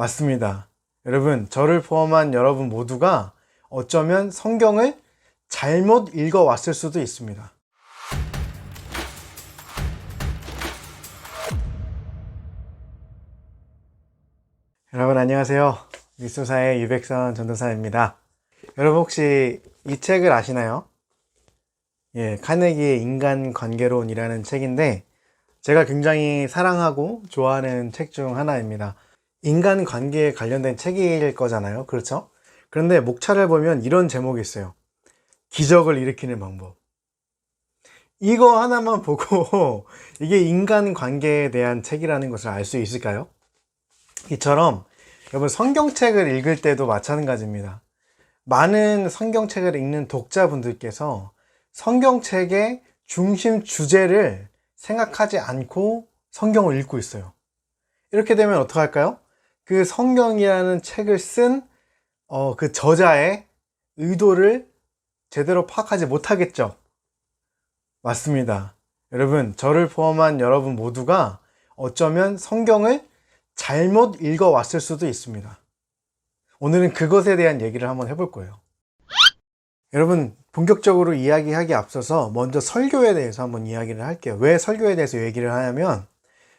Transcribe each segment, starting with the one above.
맞습니다. 여러분, 저를 포함한 여러분 모두가 어쩌면 성경을 잘못 읽어왔을 수도 있습니다. 여러분 안녕하세요. 미수사의 유백선 전도사입니다. 여러분 혹시 이 책을 아시나요? 카네기의 인간관계론이라는 책인데 제가 굉장히 사랑하고 좋아하는 책 중 하나입니다. 인간관계에 관련된 책일 거잖아요. 그렇죠? 그런데 목차를 보면 이런 제목이 있어요. 기적을 일으키는 방법. 이거 하나만 보고 이게 인간관계에 대한 책이라는 것을 알 수 있을까요? 이처럼 여러분 성경책을 읽을 때도 마찬가지입니다. 많은 성경책을 읽는 독자분들께서 성경책의 중심 주제를 생각하지 않고 성경을 읽고 있어요. 이렇게 되면 어떡할까요? 그 성경이라는 책을 쓴 그 저자의 의도를 제대로 파악하지 못하겠죠. 맞습니다. 여러분, 저를 포함한 여러분 모두가 어쩌면 성경을 잘못 읽어왔을 수도 있습니다. 오늘은 그것에 대한 얘기를 한번 해볼 거예요. 여러분, 본격적으로 이야기하기 앞서서 먼저 설교에 대해서 한번 이야기를 할게요. 왜 설교에 대해서 얘기를 하냐면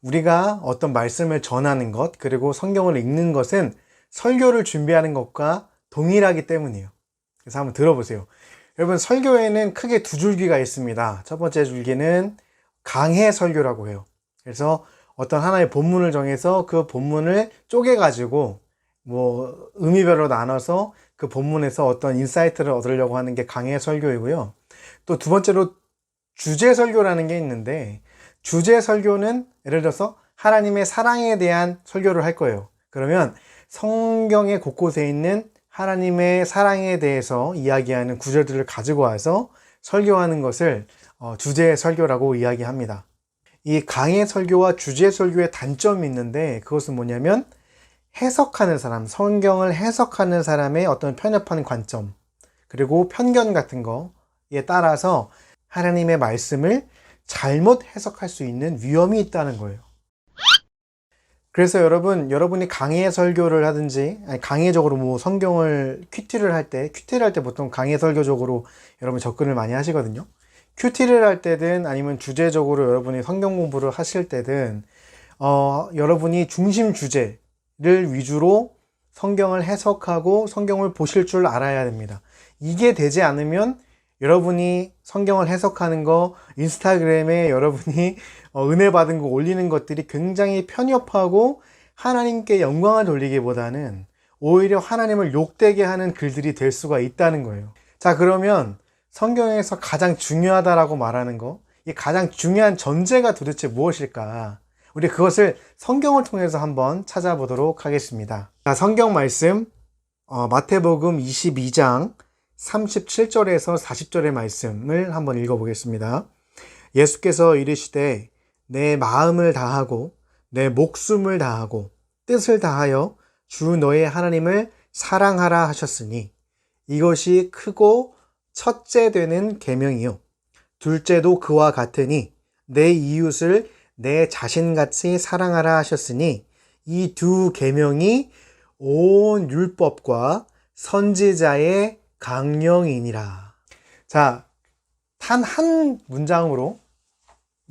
우리가 어떤 말씀을 전하는 것, 그리고 성경을 읽는 것은 설교를 준비하는 것과 동일하기 때문이에요. 그래서 한번 들어보세요. 여러분, 설교에는 크게 두 줄기가 있습니다. 첫 번째 줄기는 강해 설교라고 해요. 그래서 어떤 하나의 본문을 정해서 그 본문을 쪼개가지고 의미별로 나눠서 그 본문에서 어떤 인사이트를 얻으려고 하는 게 강해 설교이고요. 또 두 번째로 주제 설교라는 게 있는데 주제 설교는 예를 들어서 하나님의 사랑에 대한 설교를 할 거예요. 그러면 성경의 곳곳에 있는 하나님의 사랑에 대해서 이야기하는 구절들을 가지고 와서 설교하는 것을 주제 설교라고 이야기합니다. 이 강해 설교와 주제 설교의 단점이 있는데 그것은 뭐냐면 해석하는 사람, 성경을 해석하는 사람의 어떤 편협한 관점, 그리고 편견 같은 거에 따라서 하나님의 말씀을 잘못 해석할 수 있는 위험이 있다는 거예요. 그래서 여러분이 강해 설교를 하든지, 강해적으로 성경을 큐티를 할 때 보통 강해 설교적으로 여러분 접근을 많이 하시거든요. 큐티를 할 때든 아니면 주제적으로 여러분이 성경 공부를 하실 때든, 여러분이 중심 주제를 위주로 성경을 해석하고 성경을 보실 줄 알아야 됩니다. 이게 되지 않으면 여러분이 성경을 해석하는 거, 인스타그램에 여러분이 은혜 받은 거 올리는 것들이 굉장히 편협하고 하나님께 영광을 돌리기보다는 오히려 하나님을 욕되게 하는 글들이 될 수가 있다는 거예요. 자, 그러면 성경에서 가장 중요하다라고 말하는 거, 이 가장 중요한 전제가 도대체 무엇일까? 우리 그것을 성경을 통해서 한번 찾아보도록 하겠습니다. 자, 성경 말씀, 마태복음 22장 37절에서 40절의 말씀을 한번 읽어보겠습니다. 예수께서 이르시되 내 마음을 다하고 내 목숨을 다하고 뜻을 다하여 주 너의 하나님을 사랑하라 하셨으니 이것이 크고 첫째 되는 계명이요 둘째도 그와 같으니 내 이웃을 내 자신같이 사랑하라 하셨으니 이 두 계명이 온 율법과 선지자의 강령이니라. 자, 단 한 문장으로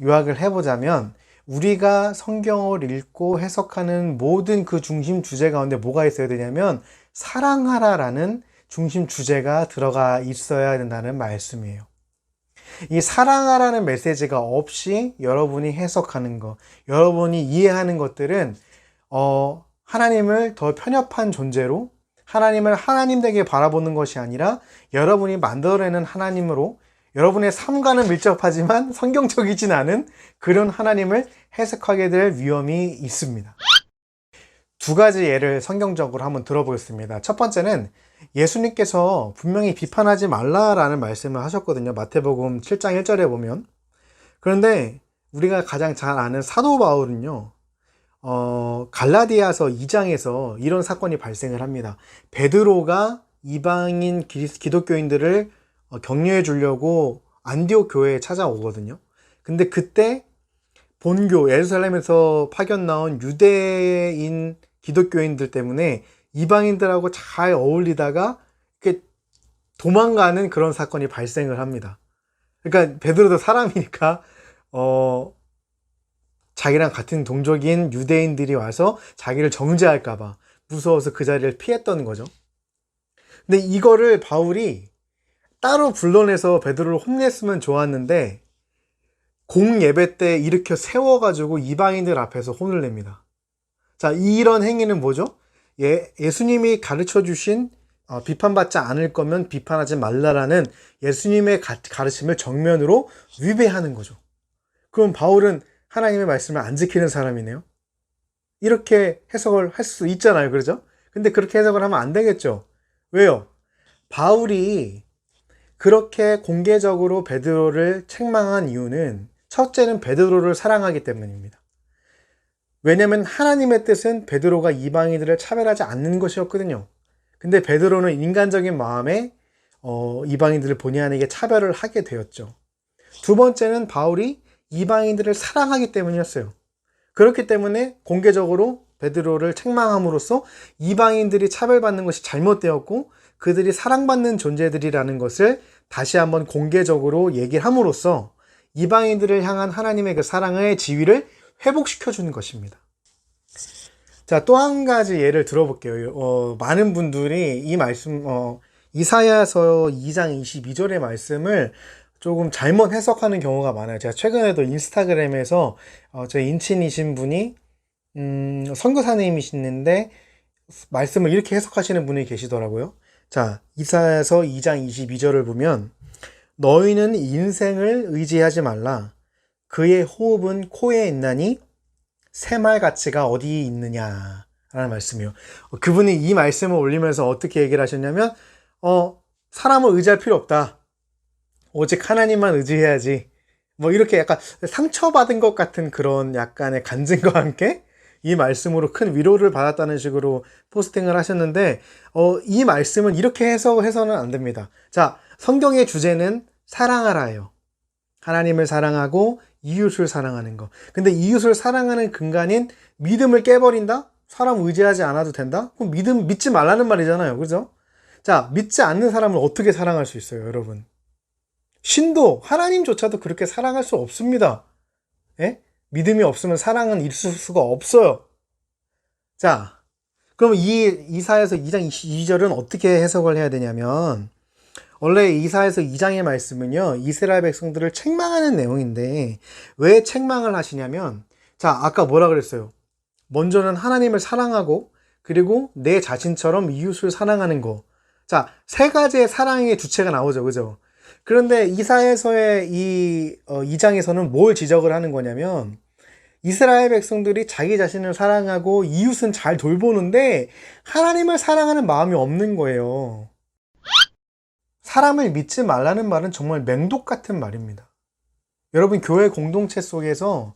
요약을 해보자면 우리가 성경을 읽고 해석하는 모든 그 중심 주제 가운데 뭐가 있어야 되냐면 사랑하라라는 중심 주제가 들어가 있어야 된다는 말씀이에요. 이 사랑하라는 메시지가 없이 여러분이 해석하는 것, 여러분이 이해하는 것들은 하나님을 더 편협한 존재로 하나님을 하나님 되게 바라보는 것이 아니라 여러분이 만들어내는 하나님으로 여러분의 삶과는 밀접하지만 성경적이진 않은 그런 하나님을 해석하게 될 위험이 있습니다. 두 가지 예를 성경적으로 한번 들어보겠습니다. 첫 번째는 예수님께서 분명히 비판하지 말라라는 말씀을 하셨거든요. 마태복음 7장 1절에 보면. 그런데 우리가 가장 잘 아는 사도 바울은요. 갈라디아서 2장에서 이런 사건이 발생을 합니다. 베드로가 이방인 기독교인들을 격려해 주려고 안디옥 교회에 찾아오거든요. 근데 그때 본교 예루살렘에서 파견 나온 유대인 기독교인들 때문에 이방인들하고 잘 어울리다가 이렇게 도망가는 그런 사건이 발생을 합니다. 그러니까 베드로도 사람이니까 자기랑 같은 동족인 유대인들이 와서 자기를 정죄할까 봐 무서워서 그 자리를 피했던 거죠. 근데 이거를 바울이 따로 불러내서 베드로를 혼냈으면 좋았는데 공예배 때 일으켜 세워가지고 이방인들 앞에서 혼을 냅니다. 자, 이런 행위는 뭐죠? 예수님이 가르쳐 주신 비판받지 않을 거면 비판하지 말라라는 예수님의 가르침을 정면으로 위배하는 거죠. 그럼 바울은 하나님의 말씀을 안 지키는 사람이네요. 이렇게 해석을 할 수 있잖아요. 그렇죠? 근데 그렇게 해석을 하면 안 되겠죠. 왜요? 바울이 그렇게 공개적으로 베드로를 책망한 이유는 첫째는 베드로를 사랑하기 때문입니다. 왜냐하면 하나님의 뜻은 베드로가 이방인들을 차별하지 않는 것이었거든요. 근데 베드로는 인간적인 마음에 이방인들을 본의 아니게 차별을 하게 되었죠. 두 번째는 바울이 이방인들을 사랑하기 때문이었어요. 그렇기 때문에 공개적으로 베드로를 책망함으로써 이방인들이 차별받는 것이 잘못되었고 그들이 사랑받는 존재들이라는 것을 다시 한번 공개적으로 얘기를 함으로써 이방인들을 향한 하나님의 그 사랑의 지위를 회복시켜 주는 것입니다. 자, 또 한 가지 예를 들어볼게요. 많은 분들이 이 말씀, 이사야서 2장 22절의 말씀을 조금 잘못 해석하는 경우가 많아요. 제가 최근에도 인스타그램에서 제 인친이신 분이 선교사님이시는데 말씀을 이렇게 해석하시는 분이 계시더라고요. 자, 이사야서 2장 22절을 보면 너희는 인생을 의지하지 말라. 그의 호흡은 코에 있나니 새말가치가 어디 있느냐 라는 말씀이요. 그분이 이 말씀을 올리면서 어떻게 얘기를 하셨냐면 사람을 의지할 필요 없다. 오직 하나님만 의지해야지. 뭐 이렇게 약간 상처받은 것 같은 그런 약간의 간증과 함께 이 말씀으로 큰 위로를 받았다는 식으로 포스팅을 하셨는데 이 말씀은 이렇게 해석해서는 안 됩니다. 자, 성경의 주제는 사랑하라예요. 하나님을 사랑하고 이웃을 사랑하는 거. 근데 이웃을 사랑하는 근간인 믿음을 깨버린다? 사람 의지하지 않아도 된다? 그럼 믿지 말라는 말이잖아요. 그죠? 자, 믿지 않는 사람을 어떻게 사랑할 수 있어요, 여러분? 신도, 하나님조차도 그렇게 사랑할 수 없습니다. 예? 믿음이 없으면 사랑은 있을 수가 없어요. 자, 그럼 이사야서 2장 22절은 어떻게 해석을 해야 되냐면 원래 이사야서 2장의 말씀은요, 이스라엘 백성들을 책망하는 내용인데 왜 책망을 하시냐면, 자, 아까 뭐라 그랬어요? 먼저는 하나님을 사랑하고 그리고 내 자신처럼 이웃을 사랑하는 거. 자, 세 가지의 사랑의 주체가 나오죠. 그죠? 그런데 이사야서의 이 2장에서는 뭘 지적을 하는 거냐면 이스라엘 백성들이 자기 자신을 사랑하고 이웃은 잘 돌보는데 하나님을 사랑하는 마음이 없는 거예요. 사람을 믿지 말라는 말은 정말 맹독 같은 말입니다. 여러분, 교회 공동체 속에서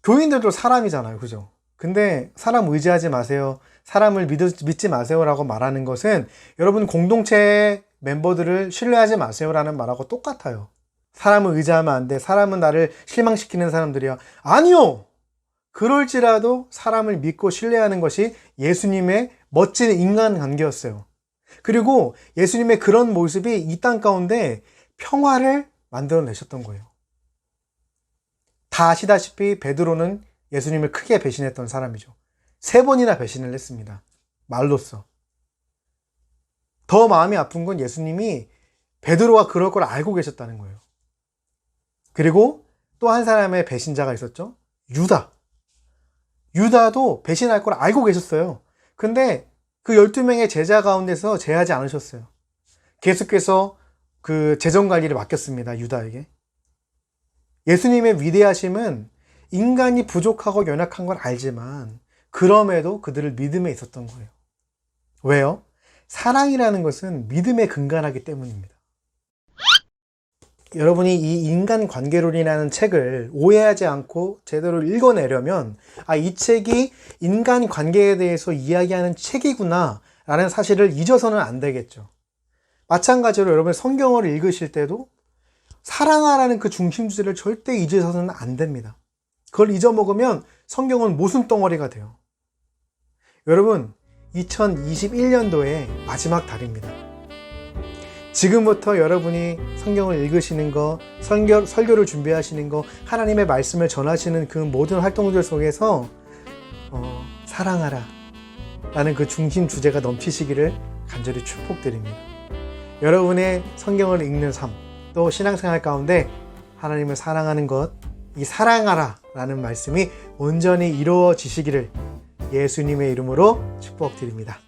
교인들도 사람이잖아요. 그죠? 근데 사람 의지하지 마세요. 사람을 믿지 마세요라고 말하는 것은 여러분 공동체 멤버들을 신뢰하지 마세요라는 말하고 똑같아요. 사람을 의지하면 안 돼. 사람은 나를 실망시키는 사람들이야. 아니요! 그럴지라도 사람을 믿고 신뢰하는 것이 예수님의 멋진 인간관계였어요. 그리고 예수님의 그런 모습이 이 땅 가운데 평화를 만들어내셨던 거예요. 다 아시다시피 베드로는 예수님을 크게 배신했던 사람이죠. 3번이나 배신을 했습니다. 말로써. 더 마음이 아픈 건 예수님이 베드로가 그럴 걸 알고 계셨다는 거예요. 그리고 또 한 사람의 배신자가 있었죠. 유다도 배신할 걸 알고 계셨어요. 근데 그 12명의 제자 가운데서 제하지 않으셨어요. 계속해서 그 재정관리를 맡겼습니다. 유다에게. 예수님의 위대하심은 인간이 부족하고 연약한 걸 알지만 그럼에도 그들을 믿음에 있었던 거예요. 왜요? 사랑이라는 것은 믿음에 근간하기 때문입니다. 여러분이 이 인간관계론이라는 책을 오해하지 않고 제대로 읽어내려면 이 책이 인간관계에 대해서 이야기하는 책이구나 라는 사실을 잊어서는 안 되겠죠. 마찬가지로 여러분 성경을 읽으실 때도 사랑하라는 그 중심주제를 절대 잊어서는 안 됩니다. 그걸 잊어먹으면 성경은 모순덩어리가 돼요. 여러분, 2021년도의 마지막 달입니다. 지금부터 여러분이 성경을 읽으시는 거, 설교를 준비하시는 거, 하나님의 말씀을 전하시는 그 모든 활동들 속에서 사랑하라 라는 그 중심 주제가 넘치시기를 간절히 축복드립니다. 여러분의 성경을 읽는 삶, 또 신앙생활 가운데 하나님을 사랑하는 것, 이 사랑하라 라는 말씀이 온전히 이루어지시기를 예수님의 이름으로 축복드립니다.